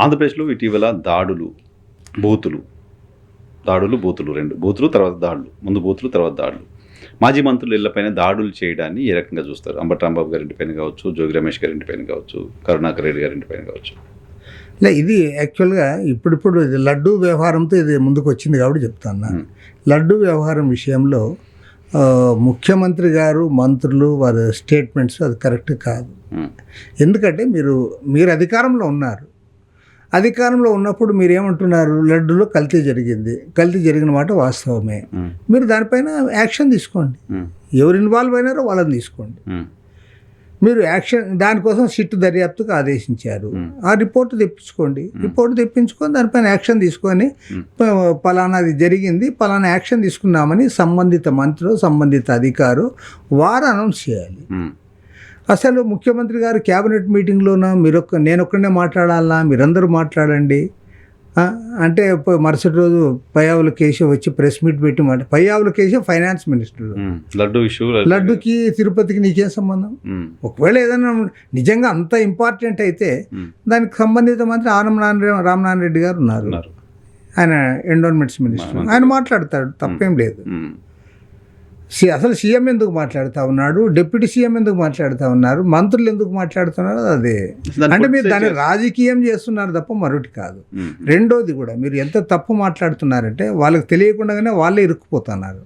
ఆంధ్రప్రదేశ్‌లో ఇటీవల దాడులు, బూతులు, బూతులు 2 బూతులు తర్వాత దాడులు. ముందు బూతులు తర్వాత దాడులు. మాజీ మంత్రుల ఇళ్లపైన దాడులు చేయడాన్ని ఏ రకంగా చూస్తారు? అంబటి రాంబాబు గారి ఇంటిపైన కావచ్చు, జోగి రమేష్ గారి ఇంటిపైన కావచ్చు, కరుణాకర్ రెడ్డి గారి ఇంటిపైన కావచ్చు. ఇది యాక్చువల్గా ఇప్పుడిప్పుడు ఇది లడ్డూ వ్యవహారంతో ఇది ముందుకు వచ్చింది కాబట్టి చెప్తాను. లడ్డూ వ్యవహారం విషయంలో ముఖ్యమంత్రి గారు, మంత్రులు వారి స్టేట్మెంట్స్ అది కరెక్ట్ కాదు. ఎందుకంటే మీరు అధికారంలో ఉన్నారు. అధికారంలో ఉన్నప్పుడు మీరు ఏమంటున్నారు? లడ్డూలో కల్తీ జరిగిన మాట వాస్తవమే. మీరు దానిపైన యాక్షన్ తీసుకోండి. ఎవరు ఇన్వాల్వ్ అయినారో వాళ్ళని తీసుకోండి. మీరు యాక్షన్ దానికోసం సిట్ దర్యాప్తుకు ఆదేశించారు. ఆ రిపోర్ట్ తెప్పించుకొని దానిపైన యాక్షన్ తీసుకొని పలానాది జరిగింది, పలానా యాక్షన్ తీసుకున్నామని సంబంధిత మంత్రి, సంబంధిత అధికారు వారు అనౌన్స్ చేయాలి. అసలు ముఖ్యమంత్రి గారు క్యాబినెట్ మీటింగ్లోన నేనొక్కడే మాట్లాడాలా, మీరందరూ మాట్లాడండి అంటే మరుసటి రోజు పయ్యావుల కేశవ్ వచ్చి ప్రెస్ మీట్ పెట్టి పయ్యావుల కేశవ్ ఫైనాన్స్ మినిస్టర్. లడ్డుకి తిరుపతికి నీకేం సంబంధం? ఒకవేళ ఏదైనా నిజంగా అంత ఇంపార్టెంట్ అయితే దానికి సంబంధిత మంత్రి రామనారాయణ రెడ్డి గారు ఉన్నారు. ఆయన ఎండోన్మెంట్స్ మినిస్టర్. ఆయన మాట్లాడతాడు, తప్పేం లేదు. అసలు సీఎం ఎందుకు మాట్లాడుతూ ఉన్నాడు, డిప్యూటీ సీఎం ఎందుకు మాట్లాడుతూ ఉన్నారు, మంత్రులు ఎందుకు మాట్లాడుతున్నారు? అదే అంటే మీరు దాన్ని రాజకీయం చేస్తున్నారు తప్ప మరొకటి కాదు. రెండోది కూడా మీరు ఎంత తప్పు మాట్లాడుతున్నారంటే వాళ్ళకి తెలియకుండానే వాళ్ళే ఇరుక్కుపోతున్నారు.